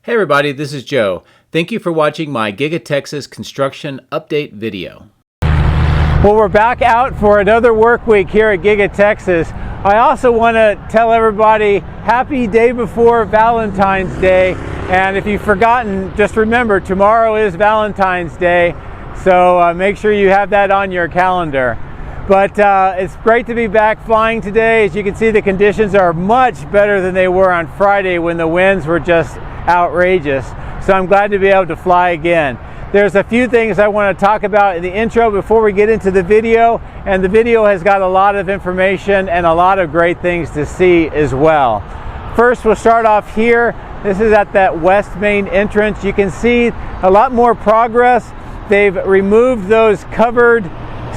Hey everybody, this is Joe. Thank you for watching my Giga-Texas construction update video. Well, we're back out for another work week here at Giga-Texas. I also want to tell everybody happy day before Valentine's Day. And if you've forgotten, just remember tomorrow is Valentine's Day. So make sure you have that on your calendar. But it's great to be back flying today. As you can see, the conditions are much better than they were on Friday when the winds were just outrageous. So I'm glad to be able to fly again. There's a few things I want to talk about in the intro before we get into the video, and the video has got a lot of information and a lot of great things to see as well. First, we'll start off here. This is at that west main entrance. You can see a lot more progress. They've removed those covered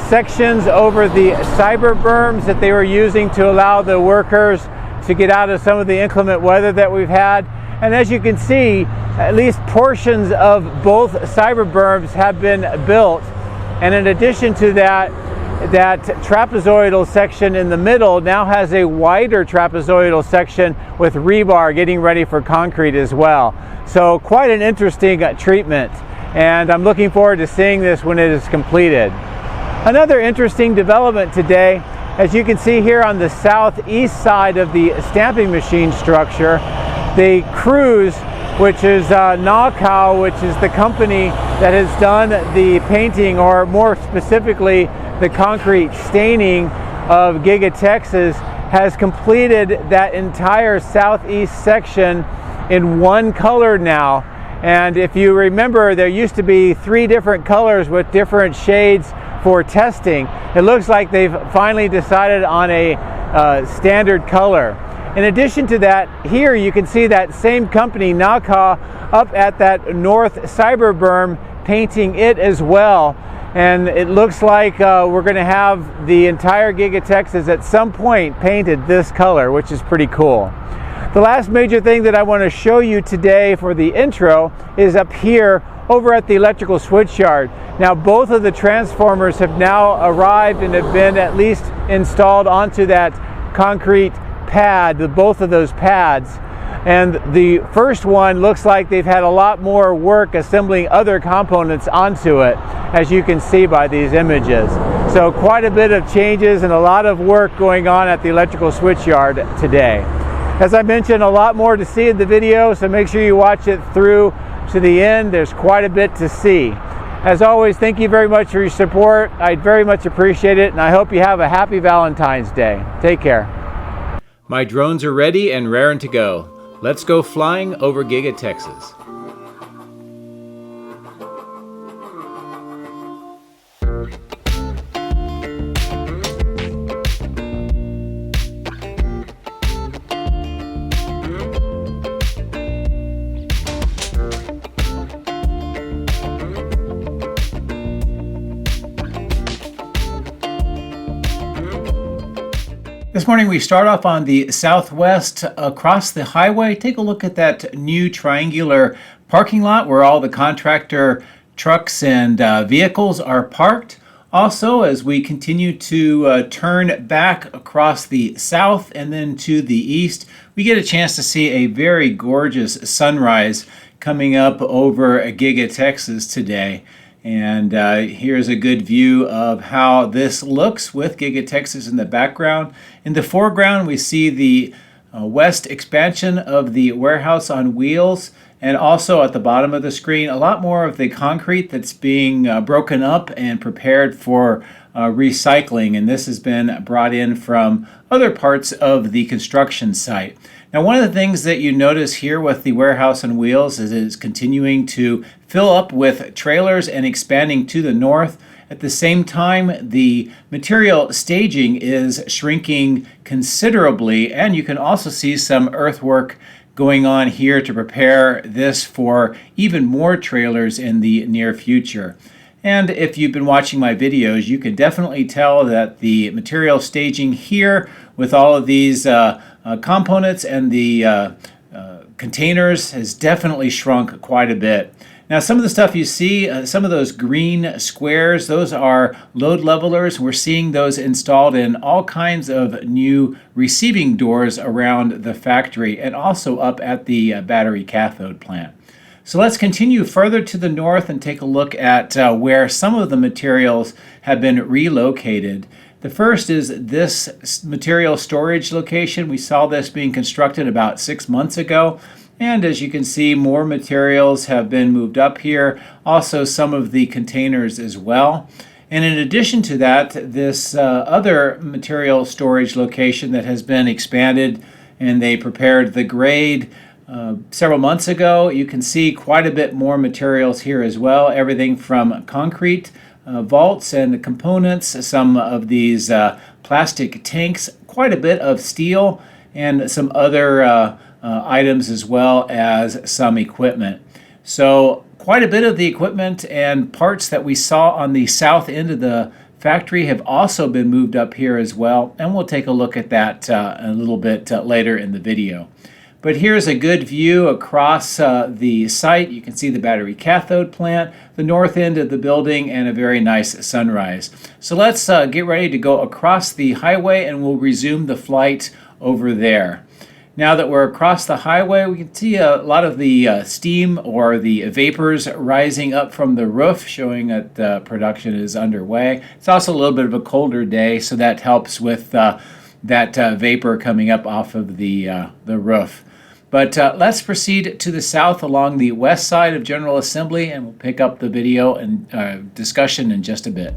sections over the cyber berms that they were using to allow the workers to get out of some of the inclement weather that we've had. And as you can see, at least portions of both cyber berms have been built. And in addition to that, that trapezoidal section in the middle now has a wider trapezoidal section with rebar getting ready for concrete as well. So quite an interesting treatment. And I'm looking forward to seeing this when it is completed. Another interesting development today, as you can see here on the southeast side of the stamping machine structure, the crews, which is Knockow, which is the company that has done the painting, or more specifically the concrete staining of Giga-Texas, has completed that entire southeast section in one color now. And if you remember, there used to be 3 different colors with different shades for testing. It looks like they've finally decided on a standard color. In addition to that, here you can see that same company, Knockow, up at that north cyber berm, painting it as well. And it looks like we're going to have the entire Giga-Texas at some point painted this color, which is pretty cool. The last major thing that I want to show you today for the intro is up here over at the electrical switch yard. Now, both of the transformers have now arrived and have been at least installed onto that concrete pad, both of those pads. And the first one looks like they've had a lot more work assembling other components onto it, as you can see by these images. So quite a bit of changes and a lot of work going on at the electrical switch yard today. As I mentioned, a lot more to see in the video, so make sure you watch it through to the end. There's quite a bit to see. As always, thank you very much for your support. I very much appreciate it, and I hope you have a happy Valentine's Day. Take care. My drones are ready and raring to go. Let's go flying over Giga-Texas. This morning we start off on the southwest across the highway. Take a look at that new triangular parking lot where all the contractor trucks and vehicles are parked. Also, as we continue to turn back across the south and then to the east, we get a chance to see a very gorgeous sunrise coming up over Giga-Texas today. And here's a good view of how this looks with Giga-Texas in the background. In the foreground, we see the west expansion of the warehouse on wheels, and also at the bottom of the screen, a lot more of the concrete that's being broken up and prepared for recycling. And this has been brought in from other parts of the construction site. Now, one of the things that you notice here with the warehouse on wheels is it's continuing to fill up with trailers and expanding to the north. At the same time, the material staging is shrinking considerably, and you can also see some earthwork going on here to prepare this for even more trailers in the near future. And if you've been watching my videos, you can definitely tell that the material staging here with all of these components and the containers has definitely shrunk quite a bit. Now, some of the stuff you see, some of those green squares, those are load levelers. We're seeing those installed in all kinds of new receiving doors around the factory and also up at the battery cathode plant. So let's continue further to the north and take a look at where some of the materials have been relocated. The first is this material storage location. We saw this being constructed about 6 months ago. And as you can see, more materials have been moved up here, also some of the containers as well. And in addition to that, this other material storage location that has been expanded, and they prepared the grade several months ago. You can see quite a bit more materials here as well, everything from concrete vaults and components, some of these plastic tanks, quite a bit of steel, and some other items as well as some equipment. So quite a bit of the equipment and parts that we saw on the south end of the factory have also been moved up here as well, and we'll take a look at that a little bit later in the video. But here's a good view across the site. You can see the battery cathode plant, the north end of the building, and a very nice sunrise. So let's get ready to go across the highway, and we'll resume the flight over there. Now that we're across the highway, we can see a lot of the steam or the vapors rising up from the roof, showing that production is underway. It's also a little bit of a colder day, so that helps with that vapor coming up off of the roof. But let's proceed to the south along the west side of General Assembly, and we'll pick up the video and discussion in just a bit.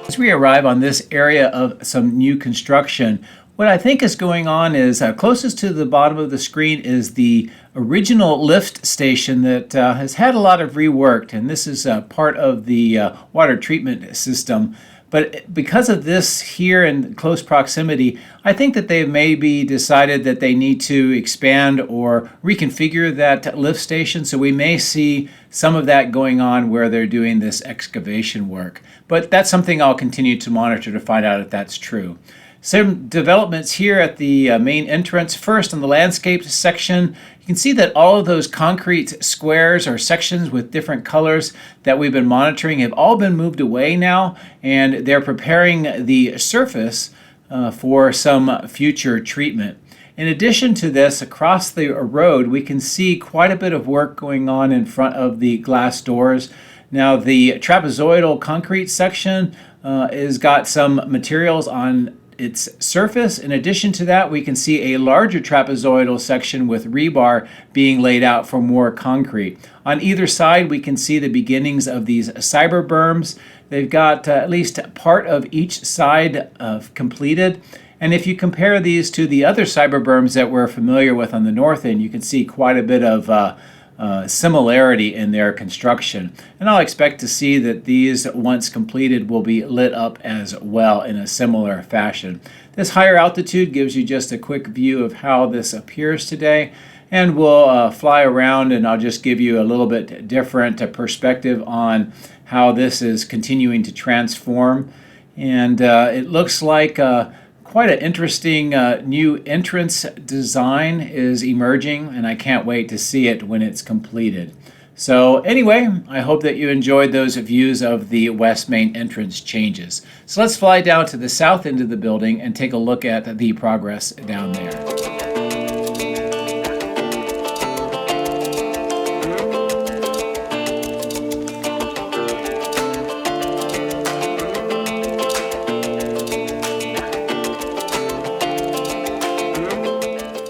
As we arrive on this area of some new construction, what I think is going on is closest to the bottom of the screen is the original lift station that has had a lot of rework, and this is part of the water treatment system. But because of this here in close proximity, I think that they've maybe decided that they need to expand or reconfigure that lift station. So we may see some of that going on where they're doing this excavation work. But that's something I'll continue to monitor to find out if that's true. Some developments here at the main entrance. First, in the landscape section, you can see that all of those concrete squares or sections with different colors that we've been monitoring have all been moved away now, and they're preparing the surface for some future treatment. In addition to this, across the road, we can see quite a bit of work going on in front of the glass doors. Now, the trapezoidal concrete section has got some materials on its surface. In addition to that, we can see a larger trapezoidal section with rebar being laid out for more concrete. On either side, we can see the beginnings of these cyber berms. They've got at least part of each side completed. And if you compare these to the other cyber berms that we're familiar with on the north end, you can see quite a bit of similarity in their construction. And I'll expect to see that these, once completed, will be lit up as well in a similar fashion. This higher altitude gives you just a quick view of how this appears today, and we'll fly around and I'll just give you a little bit different perspective on how this is continuing to transform. And it looks like quite an interesting new entrance design is emerging, and I can't wait to see it when it's completed. So anyway, I hope that you enjoyed those views of the west main entrance changes. So let's fly down to the south end of the building and take a look at the progress down there.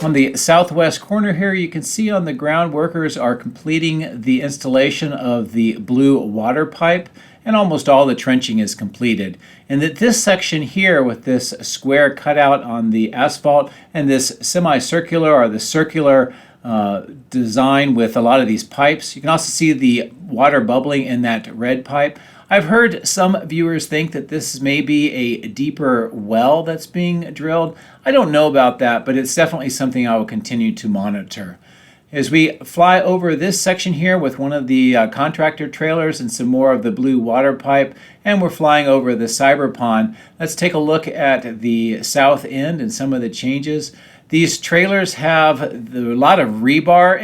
On the southwest corner here, you can see on the ground workers are completing the installation of the blue water pipe, and almost all the trenching is completed. And that this section here with this square cutout on the asphalt and this semicircular or the circular design with a lot of these pipes, you can also see the water bubbling in that red pipe. I've heard some viewers think that this may be a deeper well that's being drilled. I don't know about that, but it's definitely something I will continue to monitor. As we fly over this section here with one of the contractor trailers and some more of the blue water pipe, and we're flying over the cyber pond, let's take a look at the south end and some of the changes. These trailers have a lot of rebar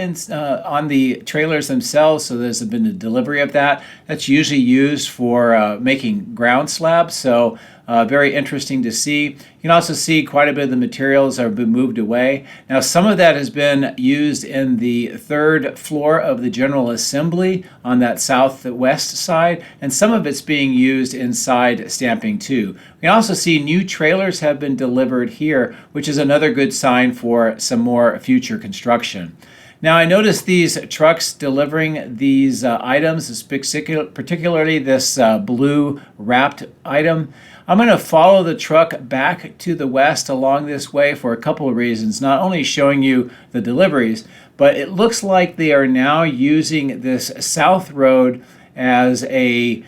on the trailers themselves, so there's been a delivery of that. That's usually used for making ground slabs, so very interesting to see. You can also see quite a bit of the materials have been moved away. Now, some of that has been used in the third floor of the General Assembly on that southwest side, and some of it's being used inside Stamping 2. We can also see new trailers have been delivered here, which is another good sign for some more future construction. Now, I noticed these trucks delivering these items, particularly this blue wrapped item. I'm going to follow the truck back to the west along this way for a couple of reasons, not only showing you the deliveries, but it looks like they are now using this south road as a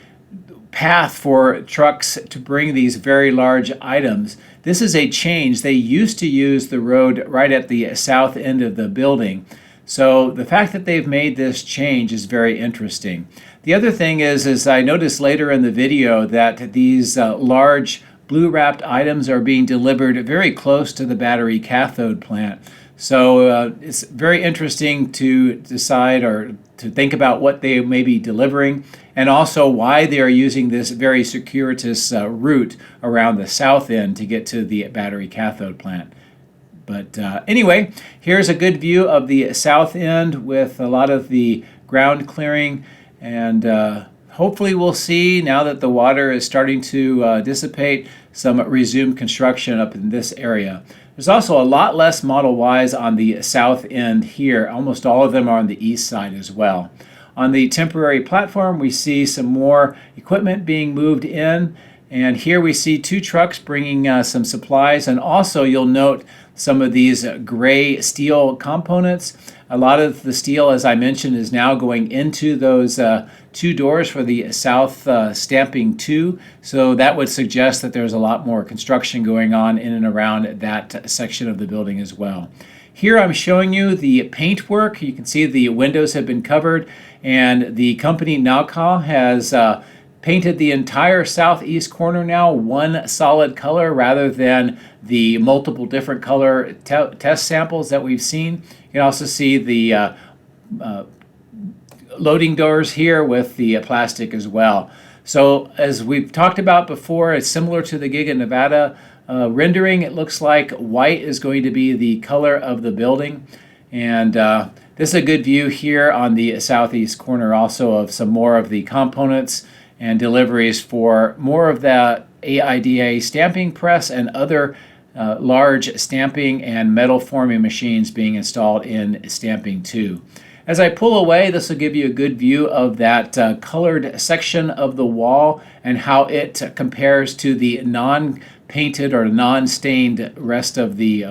path for trucks to bring these very large items. This is a change. They used to use the road right at the south end of the building. So the fact that they've made this change is very interesting. The other thing is I noticed later in the video that these large blue wrapped items are being delivered very close to the battery cathode plant. So it's very interesting to decide or to think about what they may be delivering, and also why they are using this very circuitous route around the south end to get to the battery cathode plant. But anyway, here's a good view of the south end with a lot of the ground clearing, and hopefully we'll see, now that the water is starting to dissipate, some resumed construction up in this area. There's also a lot less Model Ys on the south end here. Almost all of them are on the east side as well. On the temporary platform, we see some more equipment being moved in, and here we see two trucks bringing some supplies, and also you'll note some of these gray steel components. A lot of the steel, as I mentioned, is now going into those two doors for the south Stamping 2, so that would suggest that there's a lot more construction going on in and around that section of the building as well. Here I'm showing you the paint work. You can see the windows have been covered, and the company Nauka has painted the entire southeast corner now one solid color rather than the multiple different color test samples that we've seen. You can also see the loading doors here with the plastic as well. So as we've talked about before, it's similar to the Giga Nevada rendering. It looks like white is going to be the color of the building, and this is a good view here on the southeast corner also of some more of the components and deliveries for more of the AIDA stamping press and other large stamping and metal forming machines being installed in Stamping 2. As I pull away, this will give you a good view of that colored section of the wall and how it compares to the non-painted or non-stained rest of the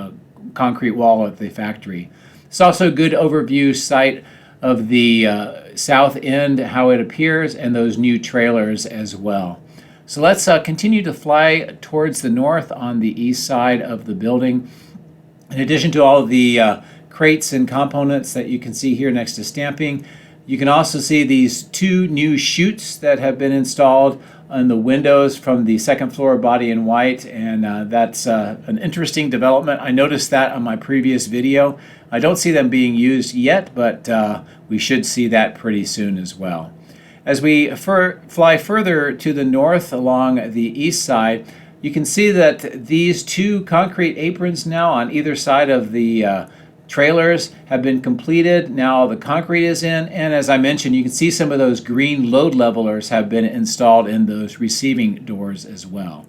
concrete wall of the factory. It's also a good overview site of the south end, how it appears, and those new trailers as well. So let's continue to fly towards the north on the east side of the building. In addition to all of the crates and components that you can see here next to stamping, you can also see these two new chutes that have been installed on the windows from the second floor body in white, and that's an interesting development. I noticed that on my previous video. I don't see them being used yet, but we should see that pretty soon as well. As we fly further to the north along the east side, you can see that these two concrete aprons now on either side of the trailers have been completed. Now the concrete is in, and as I mentioned, you can see some of those green load levelers have been installed in those receiving doors as well.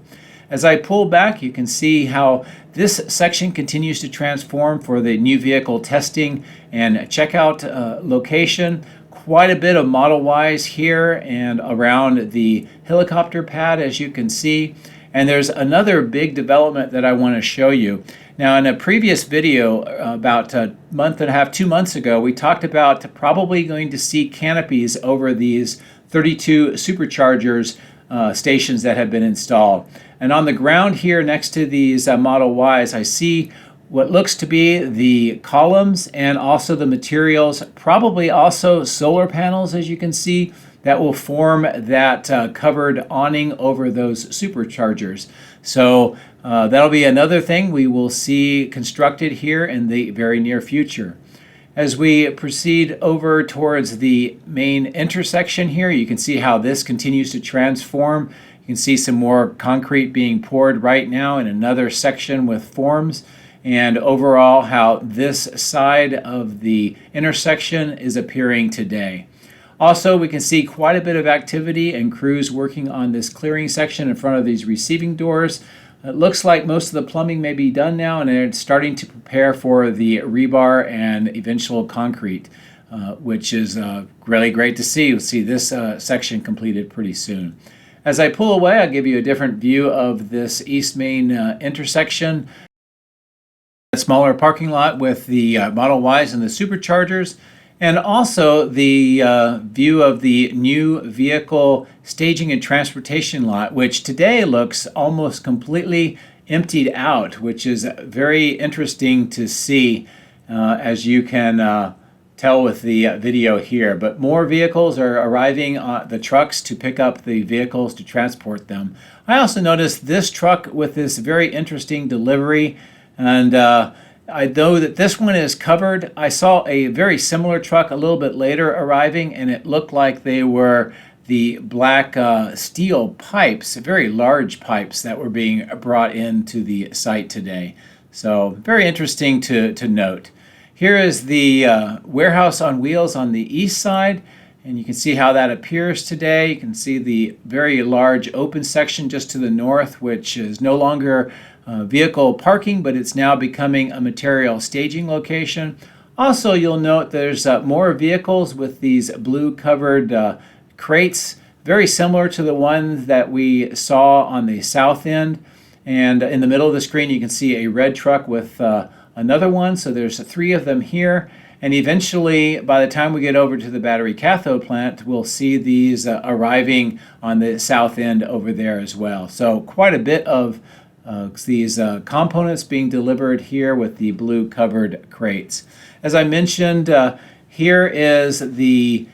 As I pull back, you can see how this section continues to transform for the new vehicle testing and checkout location. Quite a bit of Model Ys here and around the helicopter pad, as you can see. And there's another big development that I want to show you. Now, in a previous video about a month and a half, 2 months ago, we talked about probably going to see canopies over these 32 superchargers stations that have been installed. And on the ground here next to these Model Ys, I see what looks to be the columns and also the materials, probably also solar panels, as you can see, that will form that covered awning over those superchargers. So that'll be another thing we will see constructed here in the very near future. As we proceed over towards the main intersection here, you can see how this continues to transform. You can see some more concrete being poured right now in another section with forms, and overall how this side of the intersection is appearing today. Also, we can see quite a bit of activity and crews working on this clearing section in front of these receiving doors. It looks like most of the plumbing may be done now, and they're starting to prepare for the rebar and eventual concrete, which is really great to see. You'll see this section completed pretty soon. As I pull away, I'll give you a different view of this East Main intersection. A smaller parking lot with the Model Ys and the superchargers, and also the view of the new vehicle staging and transportation lot, which today looks almost completely emptied out, which is very interesting to see, as you can tell with the video here. But more vehicles are arriving on the trucks to pick up the vehicles to transport them. I also noticed this truck with this very interesting delivery, and I know that this one is covered. I saw a very similar truck a little bit later arriving, and it looked like they were the black steel pipes, very large pipes that were being brought into the site today. So very interesting to note. Here is the warehouse on wheels on the east side, and you can see how that appears today. You can see the very large open section just to the north, which is no longer vehicle parking, but it's now becoming a material staging location. Also, you'll note there's more vehicles with these blue covered crates, very similar to the ones that we saw on the south end. And in the middle of the screen, you can see a red truck with another one. So there's 3 of them here. And eventually, by the time we get over to the battery cathode plant, we'll see these arriving on the south end over there as well. So quite a bit of these components being delivered here with the blue covered crates. As I mentioned, here is the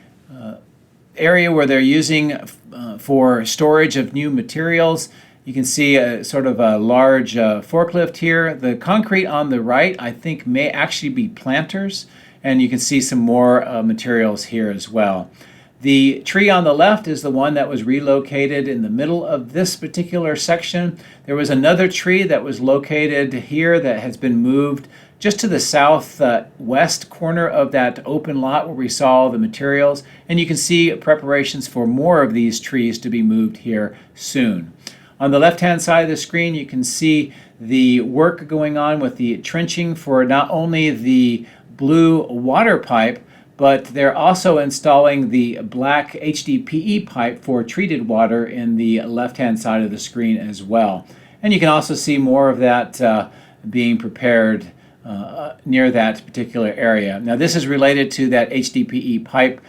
area where they're using for storage of new materials. You can see a sort of a large forklift here. The concrete on the right, I think, may actually be planters, and you can see some more materials here as well. The tree on the left is the one that was relocated in the middle of this particular section. There was another tree that was located here that has been moved just to the southwest corner of that open lot where we saw the materials. And you can see preparations for more of these trees to be moved here soon. On the left-hand side of the screen, you can see the work going on with the trenching for not only the blue water pipe, but they're also installing the black HDPE pipe for treated water in the left-hand side of the screen as well. And you can also see more of that being prepared near that particular area. Now, this is related to that HDPE pipe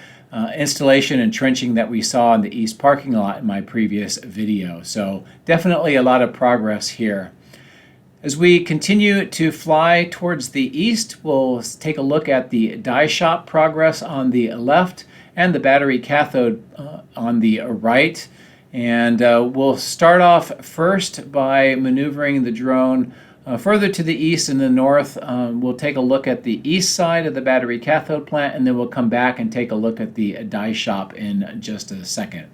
installation and trenching that we saw in the east parking lot in my previous video. So definitely a lot of progress here. As we continue to fly towards the east, we'll take a look at the die shop progress on the left and the battery cathode on the right. And we'll start off first by maneuvering the drone further to the east and the north. We'll take a look at the east side of the battery cathode plant, and then we'll come back and take a look at the die shop in just a second.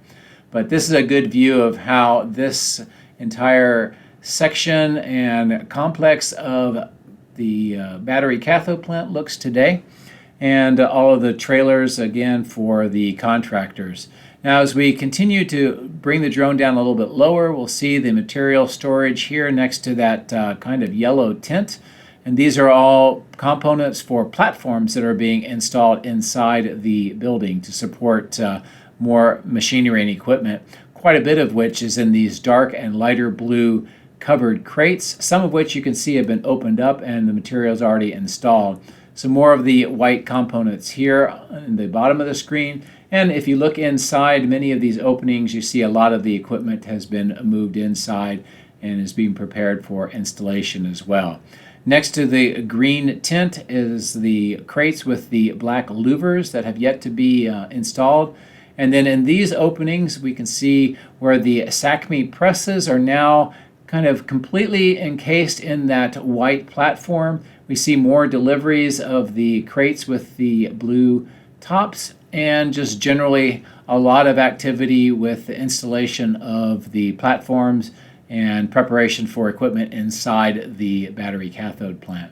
But this is a good view of how this entire section and complex of the battery cathode plant looks today, and all of the trailers again for the contractors. Now, as we continue to bring the drone down a little bit lower, we'll see the material storage here next to that kind of yellow tint, and these are all components for platforms that are being installed inside the building to support more machinery and equipment, quite a bit of which is in these dark and lighter blue covered crates, some of which you can see have been opened up and the materials already installed. Some more of the white components here in the bottom of the screen, and if you look inside many of these openings, you see a lot of the equipment has been moved inside and is being prepared for installation as well. Next to the green tint is the crates with the black louvers that have yet to be installed. And then in these openings, we can see where the SACME presses are now kind of completely encased in that white platform. We see more deliveries of the crates with the blue tops, and just generally a lot of activity with the installation of the platforms and preparation for equipment inside the battery cathode plant.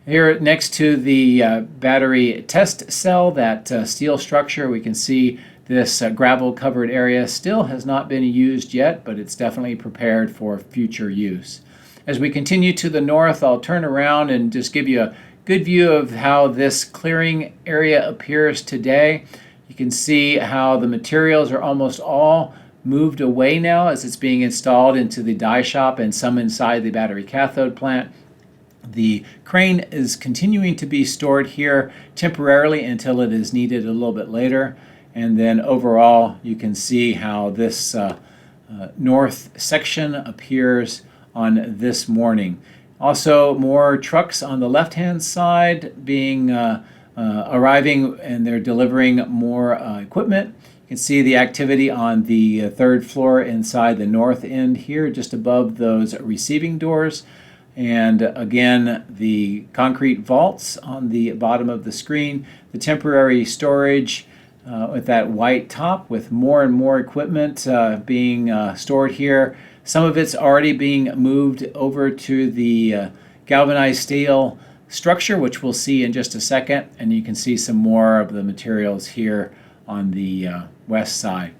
Here next to the battery test cell, that steel structure, we can see this gravel covered area still has not been used yet, but it's definitely prepared for future use. As we continue to the north, I'll turn around and just give you a good view of how this clearing area appears today. You can see how the materials are almost all moved away now as it's being installed into the die shop and some inside the battery cathode plant. The crane is continuing to be stored here temporarily until it is needed a little bit later. And then overall, you can see how this north section appears on this morning. Also, more trucks on the left-hand side being arriving, and they're delivering more equipment. You can see the activity on the third floor inside the north end here, just above those receiving doors. And again, the concrete vaults on the bottom of the screen, the temporary storage with that white top with more and more equipment being stored here. Some of it's already being moved over to the galvanized steel structure, which we'll see in just a second. And you can see some more of the materials here on the west side.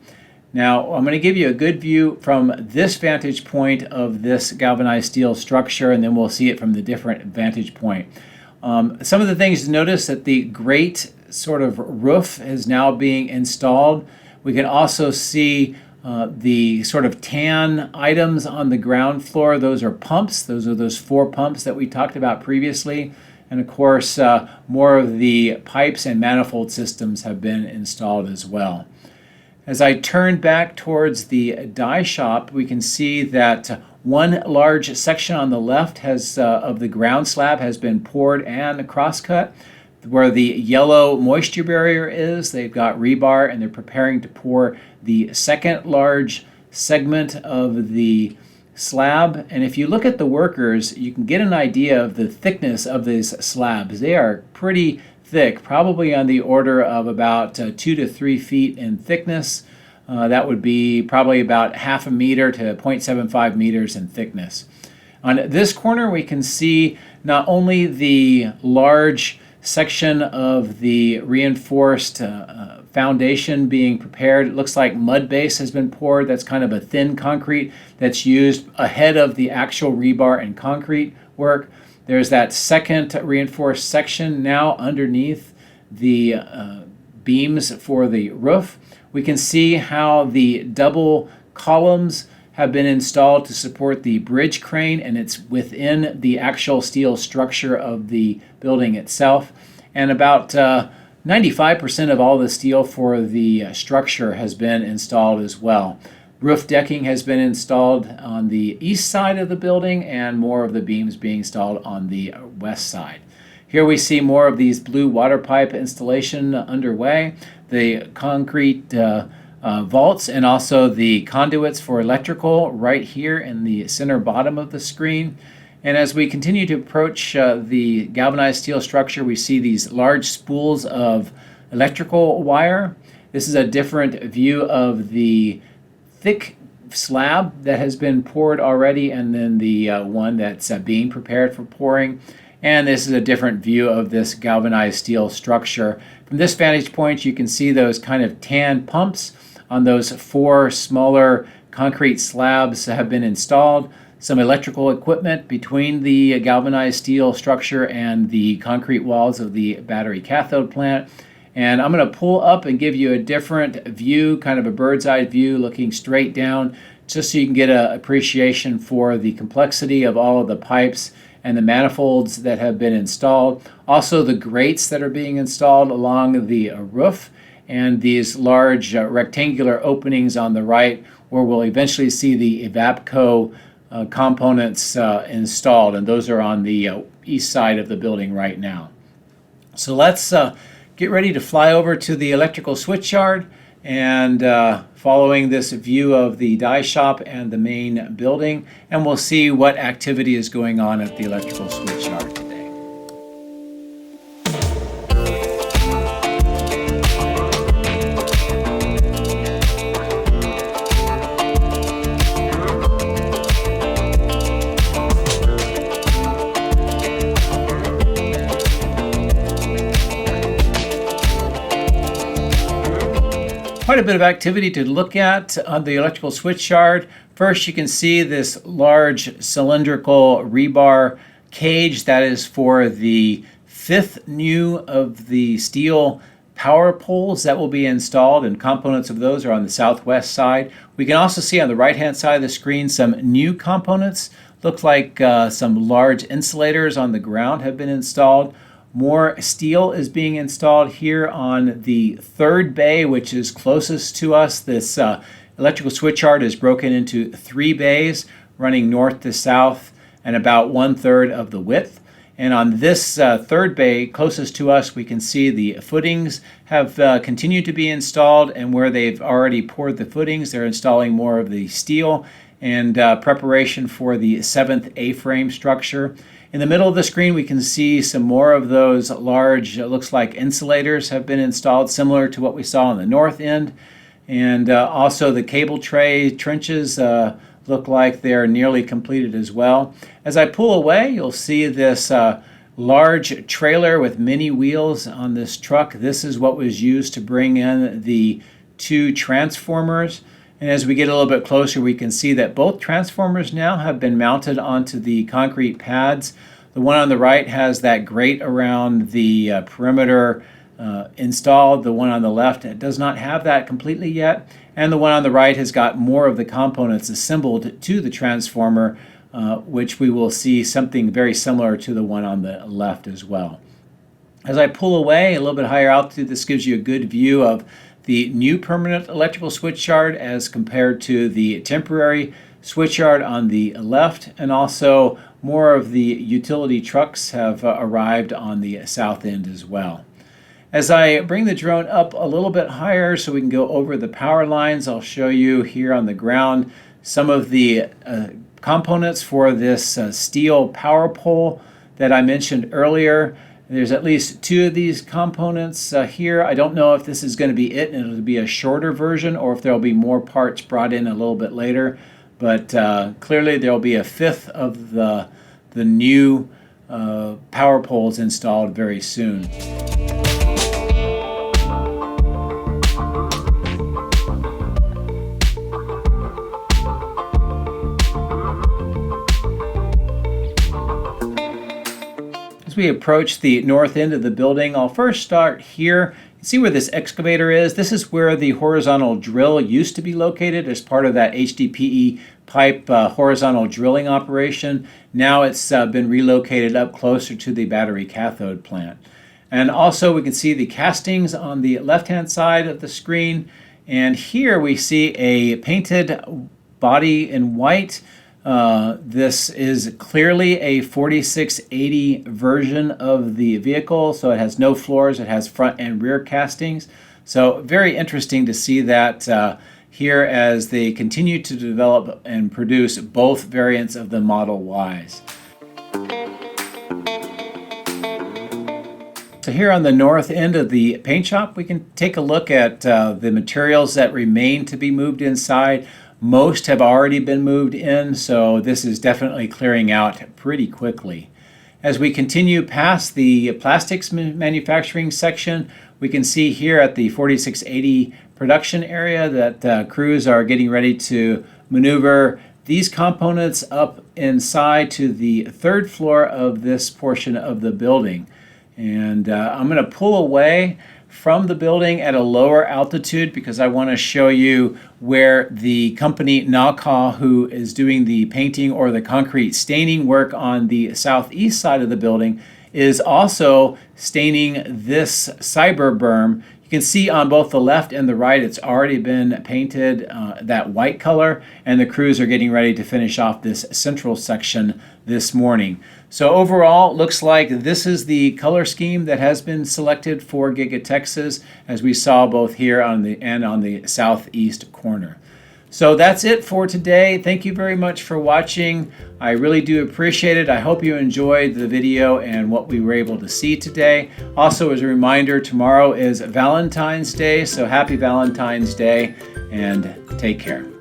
Now, I'm going to give you a good view from this vantage point of this galvanized steel structure, and then we'll see it from the different vantage point. Some of the things to notice that the grate sort of roof is now being installed. We can also see the sort of tan items on the ground floor. Those are pumps. Those are those 4 pumps that we talked about previously. And of course, more of the pipes and manifold systems have been installed as well. As I turn back towards the die shop, we can see that one large section on the left of the ground slab has been poured and cross-cut. Where the yellow moisture barrier is, they've got rebar, and they're preparing to pour the second large segment of the slab. And if you look at the workers, you can get an idea of the thickness of these slabs. They are pretty thick, probably on the order of about 2 to 3 feet in thickness. That would be probably about 0.5 meter to 0.75 meters in thickness. On this corner, we can see not only the large section of the reinforced foundation being prepared. It looks like mud base has been poured. That's kind of a thin concrete that's used ahead of the actual rebar and concrete work. There's that second reinforced section now underneath the beams for the roof. We can see how the double columns have been installed to support the bridge crane, and it's within the actual steel structure of the building itself. And about 95% of all the steel for the structure has been installed as well. Roof decking has been installed on the east side of the building, and more of the beams being installed on the west side. Here we see more of these blue water pipe installation underway, the concrete vaults, and also the conduits for electrical right here in the center bottom of the screen. And as we continue to approach the galvanized steel structure, we see these large spools of electrical wire. This is a different view of the thick slab that has been poured already, and then the one that's being prepared for pouring. And this is a different view of this galvanized steel structure. From this vantage point, you can see those kind of tan pumps on those 4 smaller concrete slabs that have been installed. Some electrical equipment between the galvanized steel structure and the concrete walls of the battery cathode plant. And I'm going to pull up and give you a different view, kind of a bird's eye view looking straight down, just so you can get an appreciation for the complexity of all of the pipes and the manifolds that have been installed. Also the grates that are being installed along the roof, and these large rectangular openings on the right where we'll eventually see the Evapco components installed, and those are on the east side of the building right now. So let's get ready to fly over to the electrical switch yard, and following this view of the die shop and the main building, and we'll see what activity is going on at the electrical switch yard today. Quite a bit of activity to look at on the electrical switch yard. First, you can see this large cylindrical rebar cage that is for the 5th new of the steel power poles that will be installed, and components of those are on the southwest side. We can also see on the right-hand side of the screen some new components. Looks like some large insulators on the ground have been installed. More steel is being installed here on the 3rd bay, which is closest to us. This electrical switch yard is broken into 3 bays running north to south and about 1/3 of the width. And on this 3rd bay closest to us, we can see the footings have continued to be installed, and where they've already poured the footings, they're installing more of the steel and preparation for the 7th A-frame structure. In the middle of the screen, we can see some more of those large, it looks like insulators have been installed, similar to what we saw on the north end. And also the cable tray trenches look like they're nearly completed as well. As I pull away, you'll see this large trailer with many wheels on this truck. This is what was used to bring in the 2 transformers. And as we get a little bit closer, we can see that both transformers now have been mounted onto the concrete pads. The one on the right has that grate around the perimeter installed. The one on the left does not have that completely yet. And the one on the right has got more of the components assembled to the transformer, which we will see something very similar to the one on the left as well. As I pull away a little bit higher altitude, this gives you a good view of the new permanent electrical switch yard as compared to the temporary switch yard on the left, and also more of the utility trucks have arrived on the south end as well. As I bring the drone up a little bit higher so we can go over the power lines, I'll show you here on the ground some of the components for this steel power pole that I mentioned earlier. There's at least 2 of these components here. I don't know if this is going to be it and it'll be a shorter version, or if there'll be more parts brought in a little bit later. But clearly there'll be a 5th of the new power poles installed very soon. As we approach the north end of the building, I'll first start here. You see where this excavator is? This is where the horizontal drill used to be located as part of that HDPE pipe horizontal drilling operation. Now it's been relocated up closer to the battery cathode plant. And also we can see the castings on the left-hand side of the screen. And here we see a painted body in white. This is clearly a 4680 version of the vehicle, so it has no floors, it has front and rear castings. So very interesting to see that here as they continue to develop and produce both variants of the Model Ys. So here on the north end of the paint shop, we can take a look at the materials that remain to be moved inside. Most have already been moved in, so this is definitely clearing out pretty quickly. As we continue past the plastics manufacturing section, we can see here at the 4680 production area that crews are getting ready to maneuver these components up inside to the 3rd floor of this portion of the building. And I'm going to pull away from the building at a lower altitude because I want to show you where the company Naka, who is doing the painting or the concrete staining work on the southeast side of the building, is also staining this cyber berm You can see on both the left and the right it's already been painted that white color, and the crews are getting ready to finish off this central section this morning. So overall, looks like this is the color scheme that has been selected for Giga-Texas, as we saw both here on the southeast corner. So that's it for today. Thank you very much for watching. I really do appreciate it. I hope you enjoyed the video and what we were able to see today. Also, as a reminder, tomorrow is Valentine's Day, so happy Valentine's Day and take care.